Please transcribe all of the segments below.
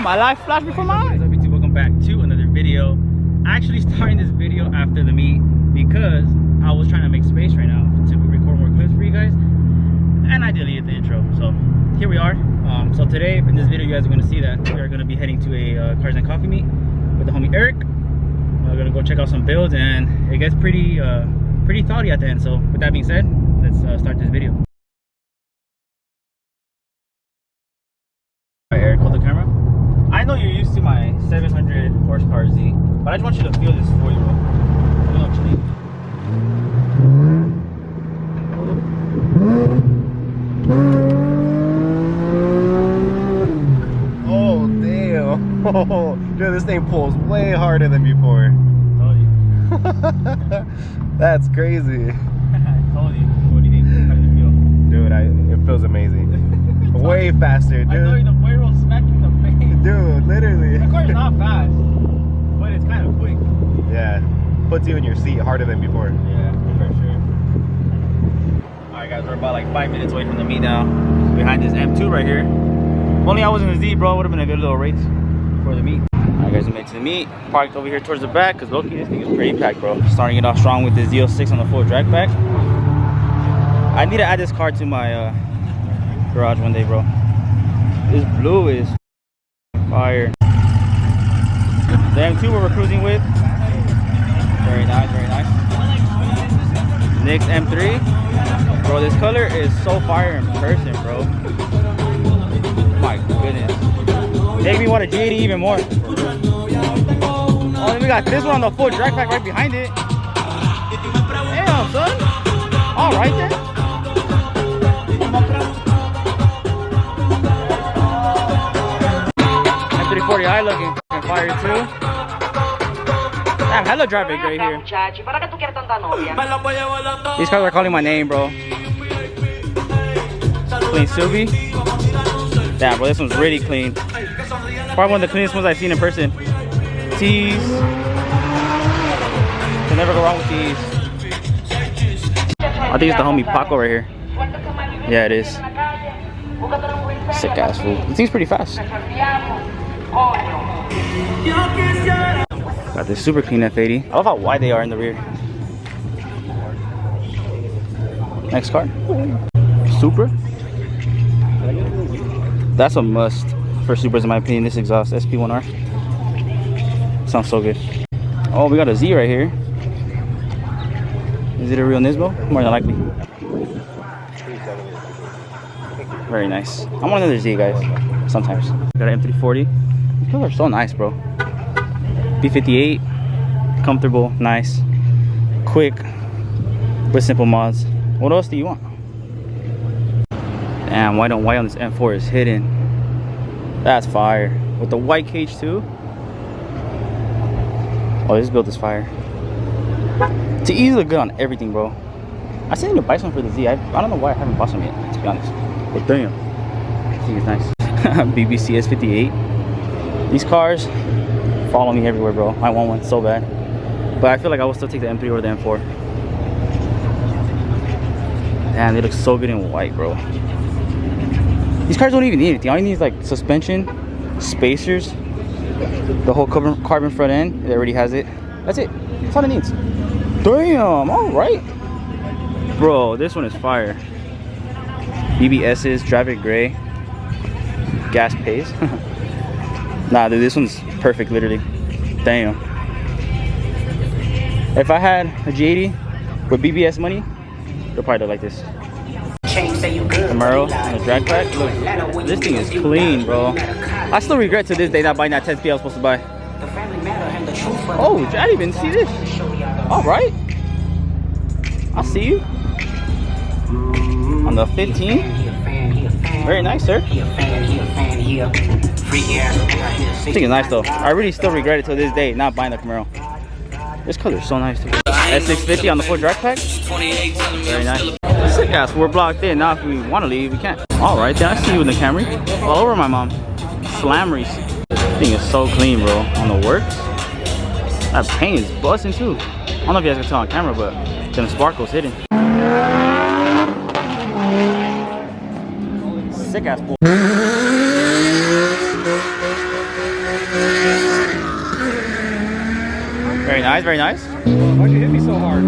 my life flashed before my eyes. YouTube, welcome back to another video. Actually starting this video after the meet because I was trying to make space right now to record more clips for you guys, and I deleted the intro. So here we are. So today in this video, you guys are going to see that we are going to be heading to a Cars and Coffee meet with the homie Eric. We're going to go check out some builds, and it gets pretty thoughty at the end. So with that being said, let's start this video. Alright, Eric, hold the camera. I know you're used to my 700 horsepower Z, but I just want you to feel this 4-year-old. I don't know what you need. Oh damn! Dude, this thing pulls way harder than before. I told you. That's crazy. I told you. What do you think? How does it feel? Dude, it feels amazing. Way faster, dude. I know the 4-year-old smacked you in the face. Dude, literally. The car's not fast, but it's kind of quick. Yeah, puts you in your seat harder than before. Yeah, for sure. Alright guys, we're about like 5 minutes away from the meet now. Behind this M2 right here. If only I was in the Z, bro, it would have been a good little race for the meet. Alright guys, we made it to the meet. Parked over here towards the back because low-key this thing is pretty packed, bro. Starting it off strong with the Z06 on the full drag pack. I need to add this car to my garage one day, bro. This blue is fire. The M2 we're cruising with. Very nice, very nice. Next M3. Bro, this color is so fire in person, bro. My goodness. Make me want a G80 even more. Oh, then we got this one on the full drag pack right behind it. Damn, son. All right then. M340i looking fire too. Damn, hella driving right here. These cars are calling my name, bro. Clean Subi. Damn, bro, this one's really clean. Probably one of the cleanest ones I've seen in person. Tees. Can never go wrong with these. I think it's the homie Paco right here. Yeah, it is. Sick ass fool. This thing's pretty fast. Got this super clean F80. I love how wide they are in the rear. Next car. Supra. That's a must for Supras in my opinion. This exhaust SP1R. Sounds so good. Oh, we got a Z right here. Is it a real Nismo? More than likely. Very nice. I want another Z, guys. Sometimes. Got an M340. These cars are so nice, bro. B58. Comfortable, nice, quick, with simple mods. What else do you want? Damn, white on white on this M4 is hidden. That's fire. With the white cage too. Oh, this build is fire. To easily look good on everything, bro. I still need to buy some for the Z. I don't know why I haven't bought some yet, to be honest. But damn, this thing is nice. BBC S58. These cars follow me everywhere, bro. I want one so bad. But I feel like I will still take the M3 or the M4. Damn, they look so good in white, bro. These cars don't even need anything. All you need is like suspension, spacers, the whole carbon front end. It already has it. That's it. That's all it needs. Damn, alright. Bro, this one is fire. BBS's, drive it gray. Gas pays. Nah, dude, this one's perfect, literally. Damn. If I had a G80 with BBS money, it'll probably look like this. Camaro and the drag pack. Look, this thing is clean, bro. I still regret to this day not buying that 10 speed I was supposed to buy. Oh, I didn't even see this. All right. I see you. On the 15. Very nice, sir. This thing is nice though. I really still regret it to this day not buying the Camaro. This color is so nice too. S650 on the full drag pack. Very nice. Sick ass, we're blocked in. Now if we want to leave, we can't. Alright, then I see you in the Camry. All over my mom. Slammeries. This thing is so clean, bro. On the works. That paint is busting too. I don't know if you guys can tell on camera, but them sparkles hidden. Sick ass boy. nice, very nice. Why'd you hit me so hard?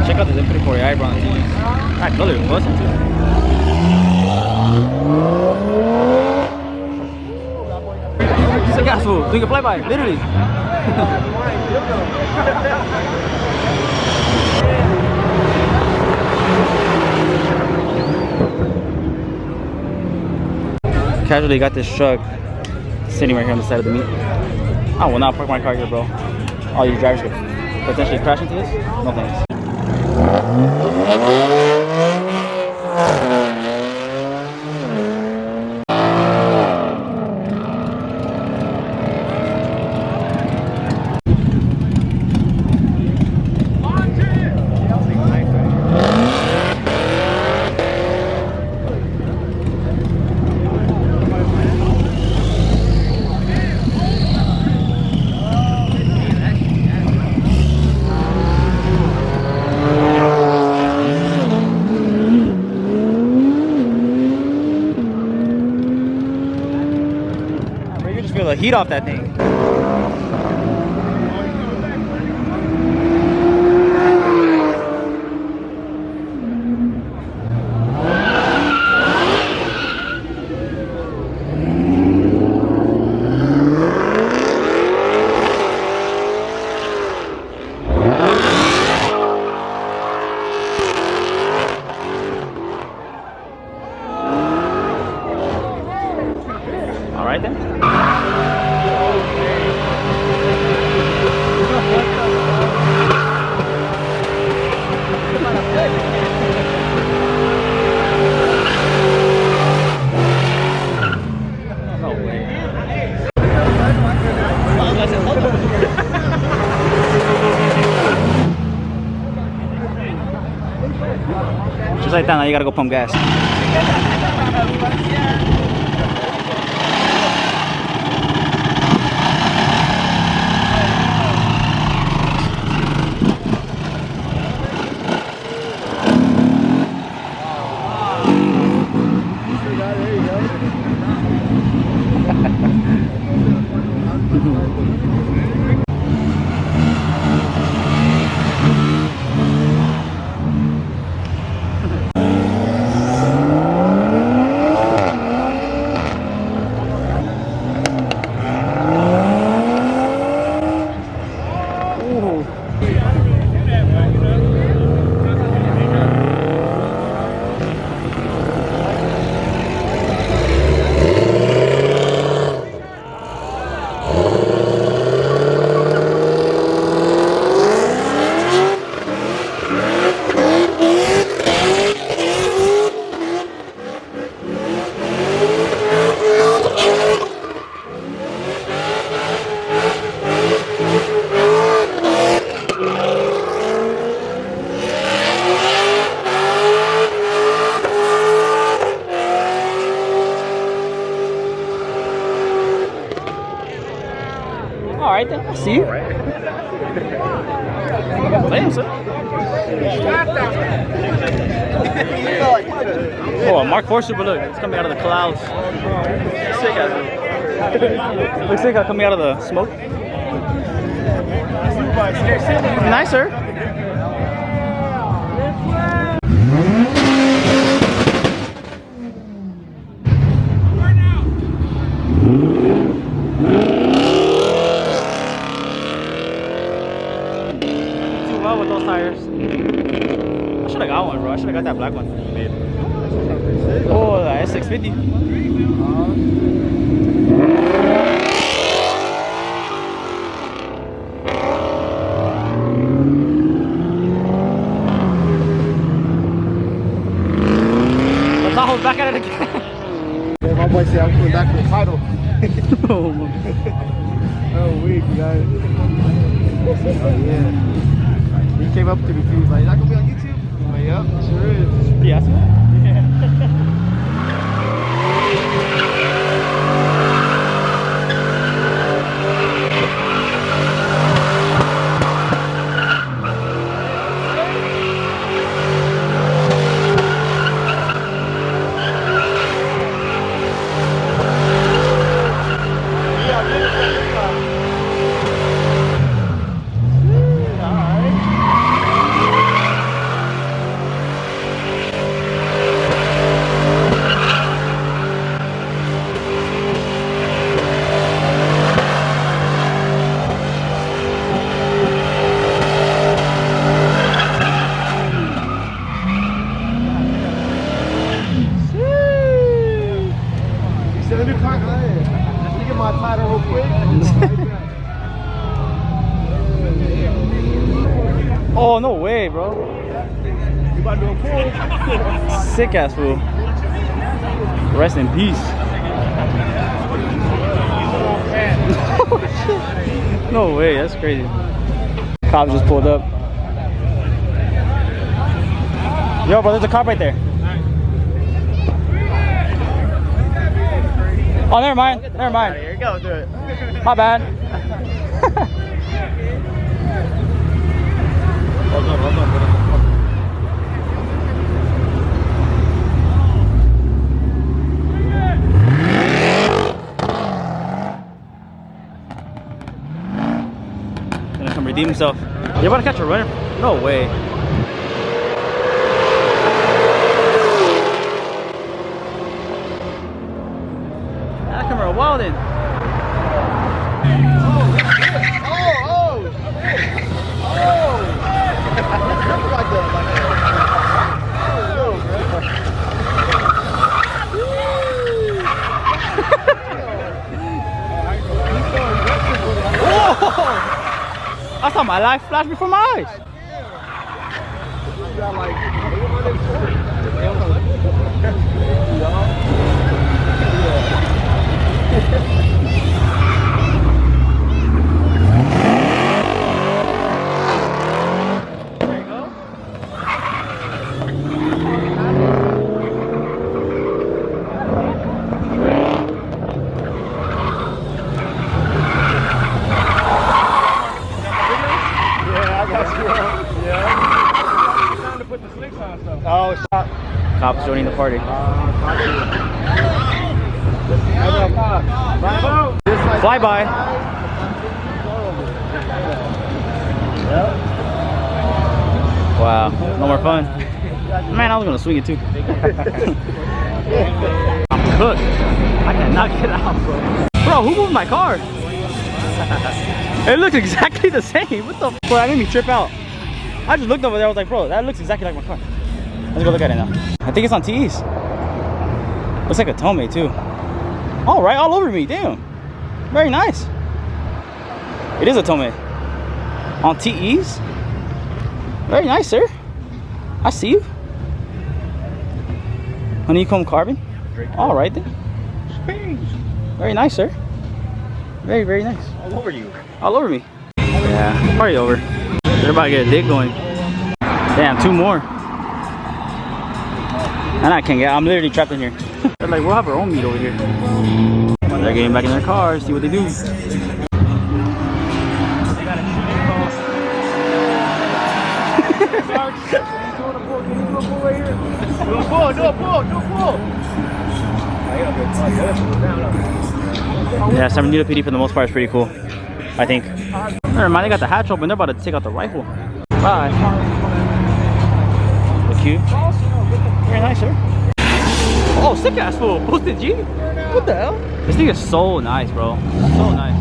Check out this M34i, bro. That color is busting too. Sick ass fool, doing a flyby, literally. Casually got this truck sitting right here on the side of the meet. I will not park my car here, bro. All you drivers could potentially crash into this. No thanks. Feel the heat off that thing. All right then. No way. Just like that, now you gotta go pump gas. All right then, I see you. Damn, son. Oh, a Mark IV Super, look, it's coming out of the clouds. Sick as it. Looks like coming out of the smoke. Nice, sir. With those tires. I should have got one, bro. I should have got that black one. Oh, the S650. coming back for the title. Oh, my. Oh, weak, guys. Oh, yeah. He came up to me too. He's like, is that gonna be on YouTube? I'm like, yep, sure is. Yeah. Let me park. Let me get my title real quick. Oh, no way, bro. You about to do a pull? Sick ass fool. Rest in peace. No way, that's crazy. Cops just pulled up. Yo, bro, there's a cop right there. Oh, never mind. Never mind. Here you go, do it. My bad. Hold on, hold on. Gonna come redeem himself. You about to catch a runner? No way. That camera wildin'. I saw my life flash before my eyes. There you go. Oh, stop. Cops joining the party. Fly by. Wow, no more fun. Man, I was gonna swing it too. I'm cooked. I cannot get out, bro. Bro, who moved my car? It looks exactly the same. What the f? Bro, that made me trip out. I just looked over there. I was like, bro, that looks exactly like my car. Let's go look at it now. I think it's on TEs. Looks like a Tome too. All right, all over me. Damn. Very nice. It is a Tome. On TEs. Very nice, sir. I see you. Honeycomb carbon. All right then. Very nice, sir. Very, very nice. All over you. All over me. Yeah, party over. They're about to get a dig going. Damn, 2 more. And I can't get, I'm literally trapped in here. They're like, we'll have our own meet over here. They're getting back in their cars, see what they do. Yeah, San Bernardino PD for the most part is pretty cool, I think. Never mind, they got the hatch open. They're about to take out the rifle. Bye. Look cute. Very nice, sir. Oh, sick ass fool. Posted G. What the hell? This thing is so nice, bro. So nice.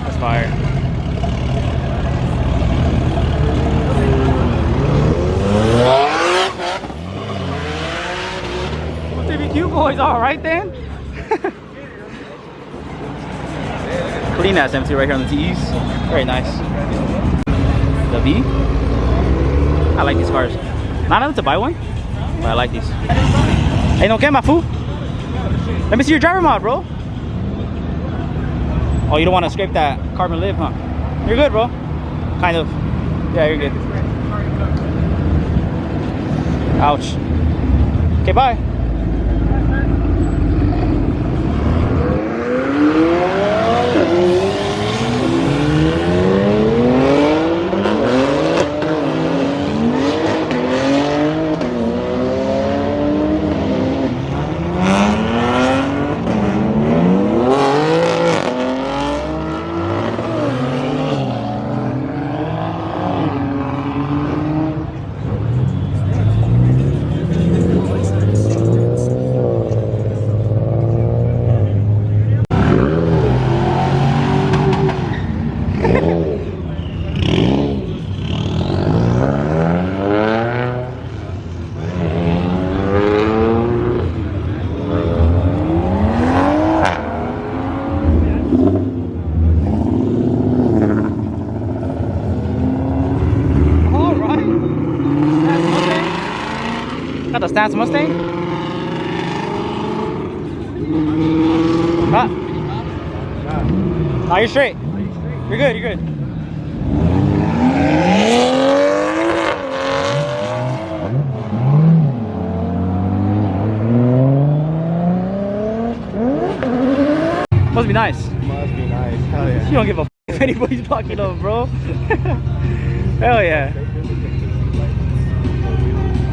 That's fire. You boys all right then? Clean ass empty right here on the TEs. Very nice. The V. I like these cars. Not enough to buy one, but I like these. Hey, no get my fool. Let me see your driver mod, bro. Oh, you don't want to scrape that carbon lip, huh? You're good, bro. Kind of. Yeah, you're good. Ouch. Okay, bye. Got the Stance Mustang? Ah. No, you're straight. You're good, you're good. Must be nice. Must be nice. Hell yeah. You don't give a f if anybody's blocking up, bro. Hell yeah.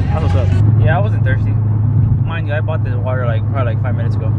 That's what's up. Yeah, I wasn't thirsty. Mind you, I bought this water like probably like 5 minutes ago.